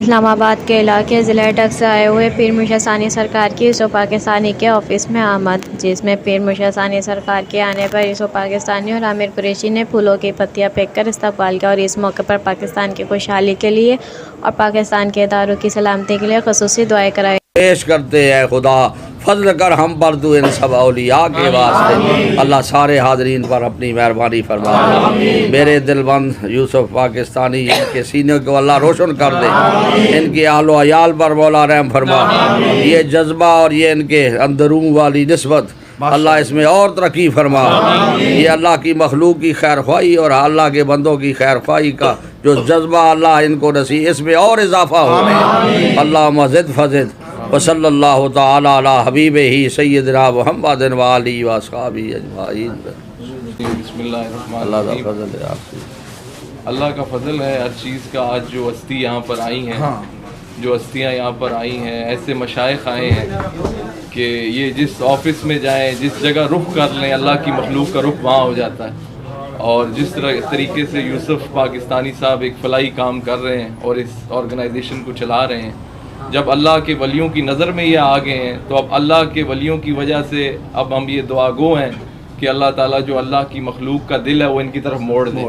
اسلام آباد کے علاقے ضلع ڈگ سے آئے ہوئے پیر مرشد ثانی سرکار کی یوسف پاکستانی کے آفس میں آمد، جس میں پیر مرشد ثانی سرکار کے آنے پر یوسف پاکستانی اور عامر قریشی نے پھولوں کی پتیاں پھینک کر استقبال کیا اور اس موقع پر پاکستان کی خوشحالی کے لیے اور پاکستان کے اداروں کی سلامتی کے لیے خصوصی دعائیں کرائی۔ پیش کرتے ہیں خدا فضل کر ہم پر تو ان سب اولیاء کے واسطے، اللہ سارے حاضرین پر اپنی مہربانی فرما دے۔ میرے دل بند یوسف پاکستانی ان کے سینے کو اللہ روشن کر دے، ان کے اہل و عیال پر مولا رحم فرما، یہ جذبہ اور یہ ان کے اندرون والی نسبت اللہ اس میں اور ترقی فرما، یہ اللہ کی مخلوق کی خیر خواہی اور اللہ کے بندوں کی خیر خواہی کا جو جذبہ اللہ ان کو نصیب، اس میں اور اضافہ ہو، اللہ مزد فزد، وصلی اللہ تعالی علی حبیبہ سیدنا محمد و آلہ و اصحابہ اجمعین۔ بسم اللہ الرحمن اللہ کا الرحیم۔ فضل ہے آپ سے، اللہ کا فضل ہے ہر چیز کا۔ آج جو ہستی یہاں پر آئی ہیں، جو ہستیاں یہاں پر آئی ہیں، ایسے مشائخ آئے ہیں کہ یہ جس آفس میں جائیں، جس جگہ رخ کر لیں، اللہ کی مخلوق کا رخ وہاں ہو جاتا ہے۔ اور جس طریقے سے یوسف پاکستانی صاحب ایک فلاحی کام کر رہے ہیں اور اس آرگنائزیشن کو چلا رہے ہیں، جب اللہ کے ولیوں کی نظر میں یہ آ گئے ہیں تو اب اللہ کے ولیوں کی وجہ سے اب ہم یہ دعا گو ہیں کہ اللہ تعالیٰ جو اللہ کی مخلوق کا دل ہے وہ ان کی طرف موڑ دے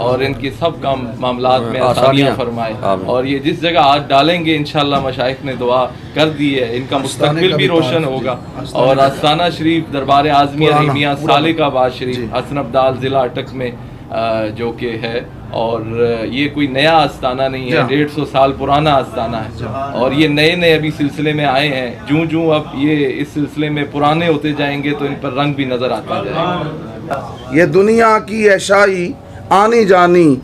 اور ان کے سب کام معاملات میں آسانیاں فرمائے، اور یہ جس جگہ ہاتھ ڈالیں گے انشاءاللہ مشائخ نے دعا کر دی ہے، ان کا مستقبل بھی روشن ہوگا۔ اور آستانہ شریف دربار اعظمیہ رحیمیہ سالک آباد شریف حسن ابدال ضلع اٹک میں جو کہ ہے، اور یہ کوئی نیا آستانہ نہیں ہے، 150 سال پرانا آستانہ ہے، اور یہ نئے نئے ابھی سلسلے میں آئے ہیں۔ جوں اب یہ اس سلسلے میں پرانے ہوتے جائیں گے تو ان پر رنگ بھی نظر آتا جائے گا۔ یہ دنیا کی ایشائی آنی جانی،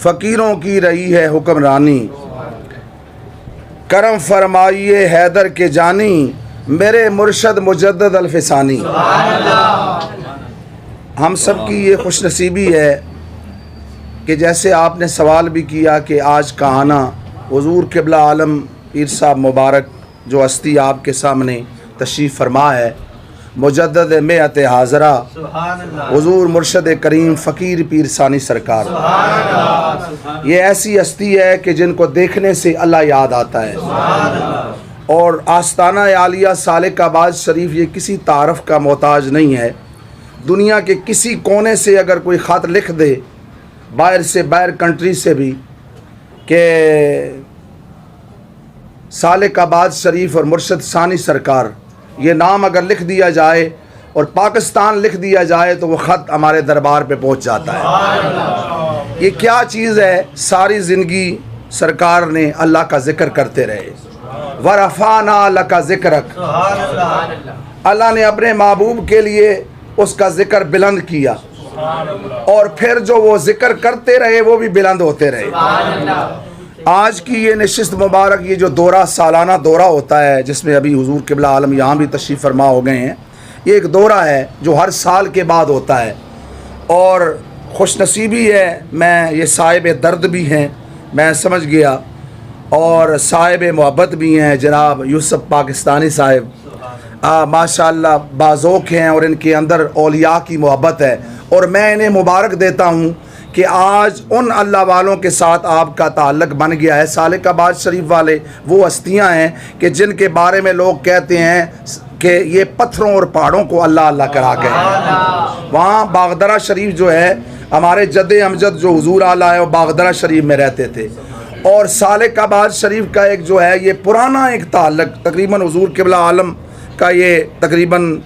فقیروں کی رہی ہے حکمرانی، کرم فرمائیے حیدر کے جانی، میرے مرشد مجدد الفسانی۔ ہم سب کی یہ خوش نصیبی ہے کہ جیسے آپ نے سوال بھی کیا کہ آج کا آنا حضور قبلہ عالم پیر صاحب مبارک جو ہستی آپ کے سامنے تشریف فرما ہے، مجدد مئت حاضرہ حضور مرشد کریم فقیر پیر ثانی سرکار، یہ ایسی ہستی ہے کہ جن کو دیکھنے سے اللہ یاد آتا ہے۔ اور آستانہ عالیہ سالک آباد شریف یہ کسی تعارف کا محتاج نہیں ہے، دنیا کے کسی کونے سے اگر کوئی خط لکھ دے، باہر کنٹری سے بھی، کہ سالک آباد شریف اور مرشد ثانی سرکار یہ نام اگر لکھ دیا جائے اور پاکستان لکھ دیا جائے تو وہ خط ہمارے دربار پہ پہنچ جاتا ہے۔ یہ کیا چیز ہے؟ ساری زندگی سرکار نے اللہ کا ذکر کرتے رہے، وَرَفَعْنَا لَكَ ذِكْرَكَ، اللہ نے اپنے محبوب کے لیے اس کا ذکر بلند کیا، اور پھر جو وہ ذکر کرتے رہے وہ بھی بلند ہوتے رہے۔ آج کی یہ نشست مبارک، یہ جو دورہ سالانہ دورہ ہوتا ہے جس میں ابھی حضور قبلہ عالم یہاں بھی تشریف فرما ہو گئے ہیں، یہ ایک دورہ ہے جو ہر سال کے بعد ہوتا ہے، اور خوش نصیبی ہے، میں یہ صاحب درد بھی ہیں، میں سمجھ گیا، اور صاحب محبت بھی ہیں جناب یوسف پاکستانی صاحب، ماشاءاللہ بازوق ہیں اور ان کے اندر اولیاء کی محبت ہے، اور میں انہیں مبارک دیتا ہوں کہ آج ان اللہ والوں کے ساتھ آپ کا تعلق بن گیا ہے۔ سالک آباد شریف والے وہ ہستیاں ہیں کہ جن کے بارے میں لوگ کہتے ہیں کہ یہ پتھروں اور پہاڑوں کو اللہ اللہ کرا گئے۔ وہاں باغدرہ شریف جو ہے، ہمارے جد امجد جو حضور اعلیٰ ہے وہ باغدرہ شریف میں رہتے تھے، اور سالک آباد شریف کا ایک جو ہے یہ پرانا ایک تعلق، تقریباً حضور قبلہ عالم کا یہ تقریباً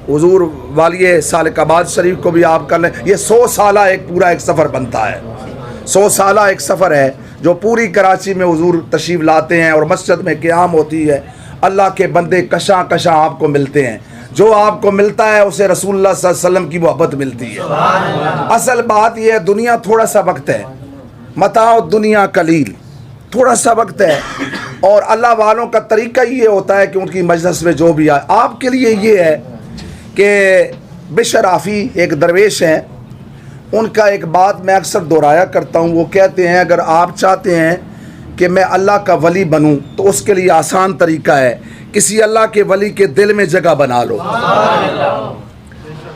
حضور والی سالک آباد شریف کو بھی آپ کر لیں، یہ 100 سالہ ایک پورا ایک سفر بنتا ہے، 100 سالہ ایک سفر ہے جو پوری کراچی میں حضور تشریف لاتے ہیں اور مسجد میں قیام ہوتی ہے، اللہ کے بندے کشاں کشاں آپ کو ملتے ہیں، جو آپ کو ملتا ہے اسے رسول اللہ صلی اللہ علیہ وسلم کی محبت ملتی ہے۔ اصل بات یہ ہے، دنیا تھوڑا سا وقت ہے، متاع الدنیا قلیل، تھوڑا سا وقت ہے، اور اللہ والوں کا طریقہ یہ ہوتا ہے کہ ان کی مجلس میں جو بھی آئے۔ آپ کے لیے یہ ہے کہ بشر آفی ایک درویش ہیں، ان کا ایک بات میں اکثر دہرایا کرتا ہوں، وہ کہتے ہیں اگر آپ چاہتے ہیں کہ میں اللہ کا ولی بنوں تو اس کے لیے آسان طریقہ ہے، کسی اللہ کے ولی کے دل میں جگہ بنا لو۔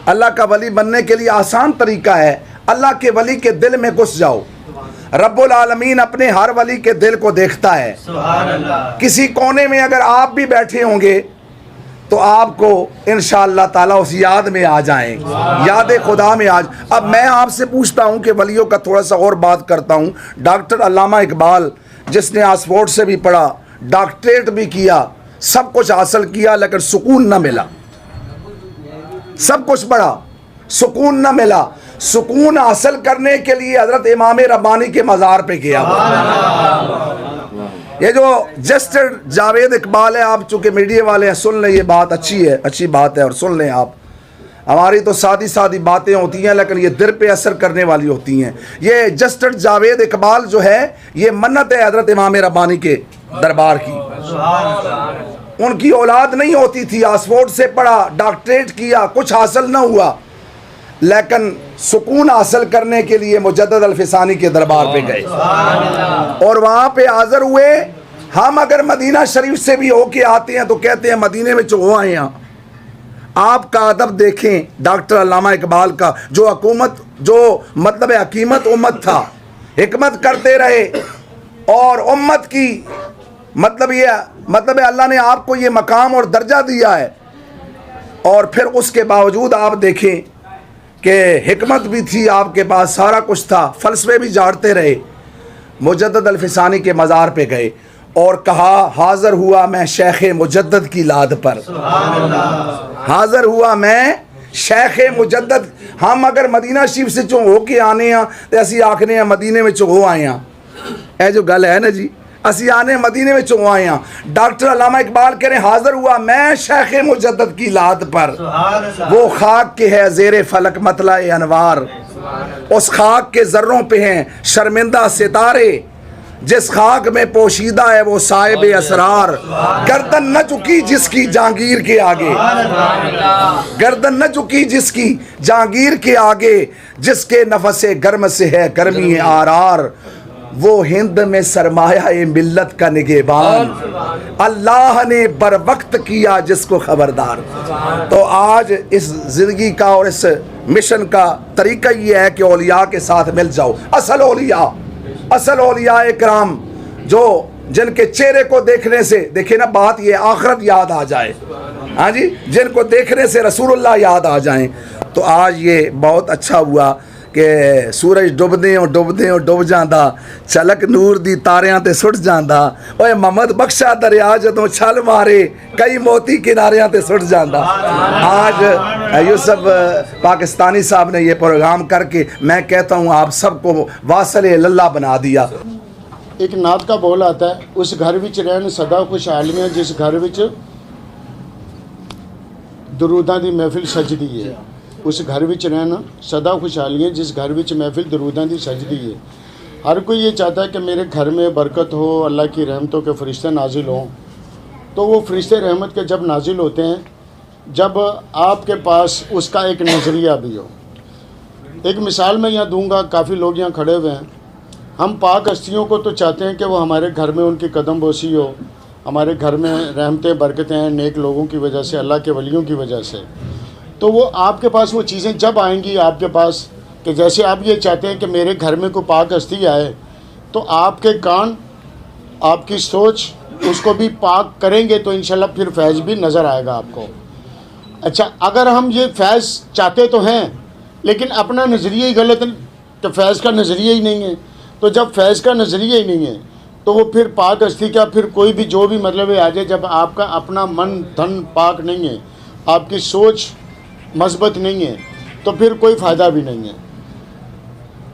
اللہ کا ولی بننے کے لیے آسان طریقہ ہے، اللہ کے ولی کے دل میں گھس جاؤ۔ رب العالمین اپنے ہر ولی کے دل کو دیکھتا ہے. کسی کونے میں اگر آپ بھی بیٹھے ہوں گے تو آپ کو انشاءاللہ تعالیٰ اس یاد میں آ جائیں, یاد خدا میں اب میں آپ سے پوچھتا ہوں کہ ولیوں کا تھوڑا سا اور بات کرتا ہوں. ڈاکٹر علامہ اقبال جس نے آکسفورڈ سے بھی پڑھا, ڈاکٹریٹ بھی کیا, سب کچھ حاصل کیا, لیکن سکون نہ ملا. سب کچھ پڑھا, سکون نہ ملا. سکون حاصل کرنے کے لیے حضرت امام ربانی کے مزار پہ گیا. یہ جو جسٹر جاوید اقبال ہے, آپ چونکہ میڈیا والے ہیں, سن لیں, یہ بات اچھی ہے, اچھی بات ہے, اور سن لیں آپ. ہماری تو سادی سادی باتیں ہوتی ہیں لیکن یہ دل پہ اثر کرنے والی ہوتی ہیں. یہ جسٹر جاوید اقبال جو ہے یہ منت ہے حضرت امام ربانی کے دربار کی. ان کی اولاد نہیں ہوتی تھی, آکسفورڈ سے پڑھا, ڈاکٹریٹ کیا, کچھ حاصل نہ ہوا, لیکن سکون حاصل کرنے کے لیے مجدد الفسانی کے دربار پہ گئے اور وہاں پہ حاضر ہوئے. ہم اگر مدینہ شریف سے بھی ہو کے آتے ہیں تو کہتے ہیں مدینے میں ہو آئے ہیں. آپ کا ادب دیکھیں ڈاکٹر علامہ اقبال کا, جو حکومت, جو مطلب حکیمت امت تھا, حکمت کرتے رہے اور امت کی مطلب اللہ نے آپ کو یہ مقام اور درجہ دیا ہے. اور پھر اس کے باوجود آپ دیکھیں کہ حکمت بھی تھی آپ کے پاس, سارا کچھ تھا, فلسفے بھی جھاڑتے رہے. مجدد الفسانی کے مزار پہ گئے اور کہا حاضر ہوا میں شیخ مجدد کی لاد پر. حاضر ہوا میں شیخ مجدد. ہم اگر مدینہ شریف سے چوں ہو کے آنے ہیں تو اسی آکھنے ہیں مدینے میں چوں ہو آئے ہیں. اے جو گل ہے نا جی, اسی آنے مدینے میں چوں آئے ہیں. ڈاکٹر علامہ اقبال کہہ رہے ہیں حاضر ہوا میں شیخ مجدد کی لاد پر. وہ خاک کے ہے زیر فلک مطلع انوار, اس خاک کے ذروں پہ ہیں شرمندہ ستارے, جس خاک میں پوشیدہ ہے وہ صاحب اسرار. گردن نہ جھکی جس کی جہانگیر کے آگے, گردن نہ جھکی جس کی جہانگیر کے آگے, جس کے نفس گرم سے ہے گرمی آرار. وہ ہند میں سرمایہ ملت کا نگہبان, اللہ نے بر وقت کیا جس کو خبردار. تو آج اس زندگی کا اور اس مشن کا طریقہ یہ ہے کہ اولیاء کے ساتھ مل جاؤ. اصل اولیاء کرام جو جن کے چہرے کو دیکھنے سے, دیکھیں نا بات یہ, آخرت یاد آ جائے, ہاں جی, جن کو دیکھنے سے رسول اللہ یاد آ جائیں. تو آج یہ بہت اچھا ہوا کہ سورج ڈبدے اور ڈب جاندہ, چلک نور دی تاریاں تے سٹ جاندہ. اوے محمد بخشا دریا جدوں چھل مارے, کئی موتی کناریاں تے سٹ جاندہ. آج یوسف پاکستانی صاحب نے یہ پروگرام کر کے میں کہتا ہوں آپ سب کو واصل اللہ بنا دیا. ایک نعت کا بول آتا ہے, اس گھر وچ رہن سدا خوشحالیاں جس گھر وچ دروداں دی محفل سجدی ہے. اس گھر وچ رہنا سدا خوشحالیاں جس گھر وچ محفل دروداں دی سجدی ہے. ہر کوئی یہ چاہتا ہے کہ میرے گھر میں برکت ہو, اللہ کی رحمتوں کے فرشتے نازل ہوں. تو وہ فرشتے رحمت کے جب نازل ہوتے ہیں جب آپ کے پاس اس کا ایک نظریہ بھی ہو. ایک مثال میں یہاں دوں گا, کافی لوگ یہاں کھڑے ہوئے ہیں. ہم پاک ہستیوں کو تو چاہتے ہیں کہ وہ ہمارے گھر میں ان کی قدم بوسی ہو, ہمارے گھر میں رحمتیں برکتیں ہیں نیک لوگوں کی وجہ سے, اللہ کے ولیوں کی وجہ سے. تو وہ آپ کے پاس وہ چیزیں جب آئیں گی آپ کے پاس کہ جیسے آپ یہ چاہتے ہیں کہ میرے گھر میں کوئی پاک ہستی آئے, تو آپ کے کان, آپ کی سوچ اس کو بھی پاک کریں گے تو انشاءاللہ پھر فیض بھی نظر آئے گا آپ کو. اچھا, اگر ہم یہ فیض چاہتے تو ہیں لیکن اپنا نظریہ ہی غلط ہے کہ فیض کا نظریہ ہی نہیں ہے, تو جب فیض کا نظریہ ہی نہیں ہے تو وہ پھر پاک ہستی کا پھر کوئی بھی جو بھی مطلب ہے آ جائے, جب آپ کا اپنا من دھن پاک نہیں ہے, آپ کی سوچ مثبت نہیں ہے, تو پھر کوئی فائدہ بھی نہیں ہے.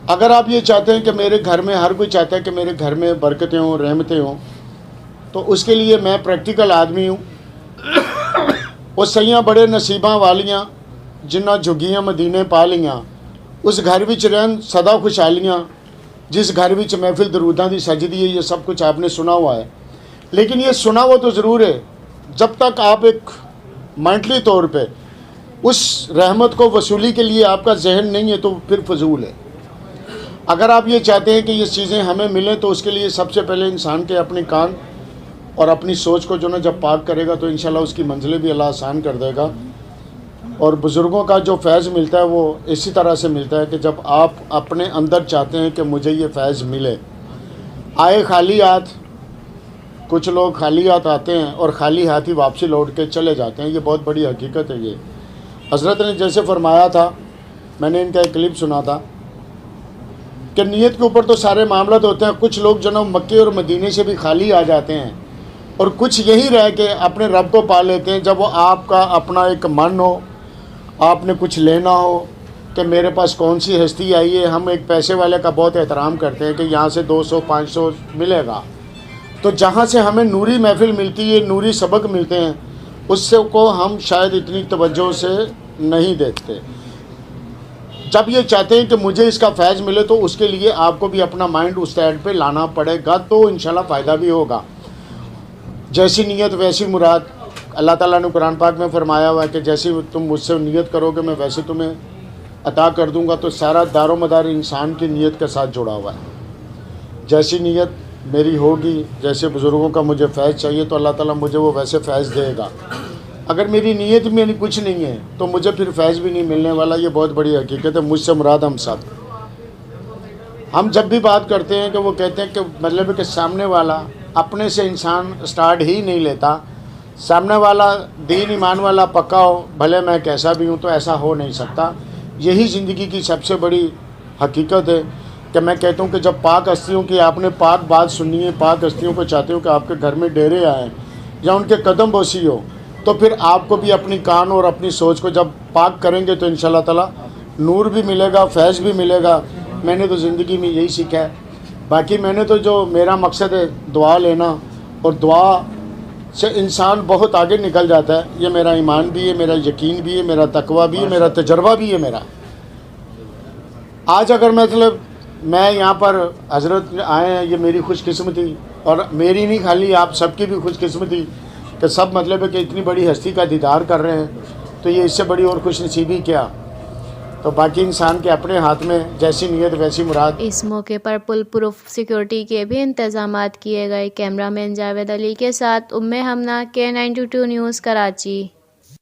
اگر آپ یہ چاہتے ہیں کہ میرے گھر میں, ہر کوئی چاہتا ہے کہ میرے گھر میں برکتیں ہوں, رحمتیں ہوں, تو اس کے لیے میں پریکٹیکل آدمی ہوں. وہ سیاں بڑے نصیباں والیاں جنہ جھگیاں مدینے پا لیاں, اس گھر وچ رہن سدا خوشحالیاں جس گھر وچ محفل دروداں دی سجدی ہے. یہ سب کچھ آپ نے سنا ہوا ہے, لیکن یہ سنا ہوا تو ضرور ہے, جب تک آپ ایک مینٹلی طور پہ اس رحمت کو وصولی کے لیے آپ کا ذہن نہیں ہے تو پھر فضول ہے. اگر آپ یہ چاہتے ہیں کہ یہ چیزیں ہمیں ملیں تو اس کے لیے سب سے پہلے انسان کے اپنے کان اور اپنی سوچ کو جو نا جب پاک کرے گا تو انشاءاللہ اس کی منزلیں بھی اللہ آسان کر دے گا. اور بزرگوں کا جو فیض ملتا ہے وہ اسی طرح سے ملتا ہے کہ جب آپ اپنے اندر چاہتے ہیں کہ مجھے یہ فیض ملے. آئے خالی ہاتھ، کچھ لوگ خالی ہاتھ آتے ہیں اور خالی ہاتھ ہی واپسی لوٹ کے چلے جاتے ہیں. یہ بہت بڑی حقیقت ہے. یہ حضرت نے جیسے فرمایا تھا، میں نے ان کا ایک کلپ سنا تھا کہ نیت کے اوپر تو سارے معاملات ہوتے ہیں. کچھ لوگ جو نا مکے اور مدینے سے بھی خالی آ جاتے ہیں اور کچھ یہی رہ کے اپنے رب کو پا لیتے ہیں. جب وہ آپ کا اپنا ایک من ہو، آپ نے کچھ لینا ہو کہ میرے پاس کون سی ہستی آئی ہے. ہم ایک پیسے والے کا بہت احترام کرتے ہیں کہ یہاں سے 200 500 ملے گا. تو جہاں سے ہمیں نوری محفل ملتی ہے، نوری سبق ملتے ہیں، اس سے کو ہم شاید اتنی توجہ سے نہیں دیکھتے. جب یہ چاہتے ہیں کہ مجھے اس کا فیض ملے تو اس کے لیے آپ کو بھی اپنا مائنڈ اس سائڈ پہ لانا پڑے گا، تو انشاءاللہ فائدہ بھی ہوگا. جیسی نیت ویسی مراد. اللہ تعالیٰ نے قرآن پاک میں فرمایا ہوا ہے کہ جیسی تم مجھ سے نیت کرو گے میں ویسے تمہیں عطا کر دوں گا. تو سارا دار و مدار انسان کی نیت کے ساتھ جڑا ہوا ہے. جیسی نیت میری ہوگی، جیسے بزرگوں کا مجھے فیض چاہیے تو اللہ تعالیٰ مجھے وہ ویسے فیض دے گا. اگر میری نیت میں کچھ نہیں ہے تو مجھے پھر فیض بھی نہیں ملنے والا. یہ بہت بڑی حقیقت ہے. مجھ سے مراد ہم سب. ہم جب بھی بات کرتے ہیں کہ وہ کہتے ہیں کہ مطلب ہے کہ سامنے والا اپنے سے انسان سٹارٹ ہی نہیں لیتا. سامنے والا دین ایمان والا پکا ہو، بھلے میں کیسا بھی ہوں، تو ایسا ہو نہیں سکتا. یہی زندگی کی سب سے بڑی حقیقت ہے کہ میں کہتا ہوں کہ جب پاک ہستیوں کی آپ نے پاک بات سننی ہے، پاک ہستیوں کو چاہتے ہو کہ آپ کے گھر میں ڈیرے آئیں یا ان کے قدم بوسی ہو، تو پھر آپ کو بھی اپنی کان اور اپنی سوچ کو جب پاک کریں گے تو انشاءاللہ تعالیٰ نور بھی ملے گا، فیض بھی ملے گا. میں نے تو زندگی میں یہی سیکھا ہے. باقی میں نے تو جو میرا مقصد ہے دعا لینا، اور دعا سے انسان بہت آگے نکل جاتا ہے. یہ میرا ایمان بھی ہے، میرا یقین بھی ہے، میرا تقویٰ بھی ہے، میرا تجربہ بھی ہے. میرا آج اگر مطلب میں یہاں پر حضرت آئے ہیں، یہ میری خوش قسمتی، اور میری نہیں خالی آپ سب کی بھی خوش قسمتی کہ سب مطلب ہے کہ اتنی بڑی ہستی کا دیدار کر رہے ہیں. تو یہ اس سے بڑی اور خوش نصیبی کیا. تو باقی انسان کے اپنے ہاتھ میں، جیسی نیت ویسی مراد. اس موقع پر پل پروف سیکیورٹی کے بھی انتظامات کیے گئے. کیمرہ مین جاوید علی کے ساتھ ام حمنا، K92 نیوز کراچی.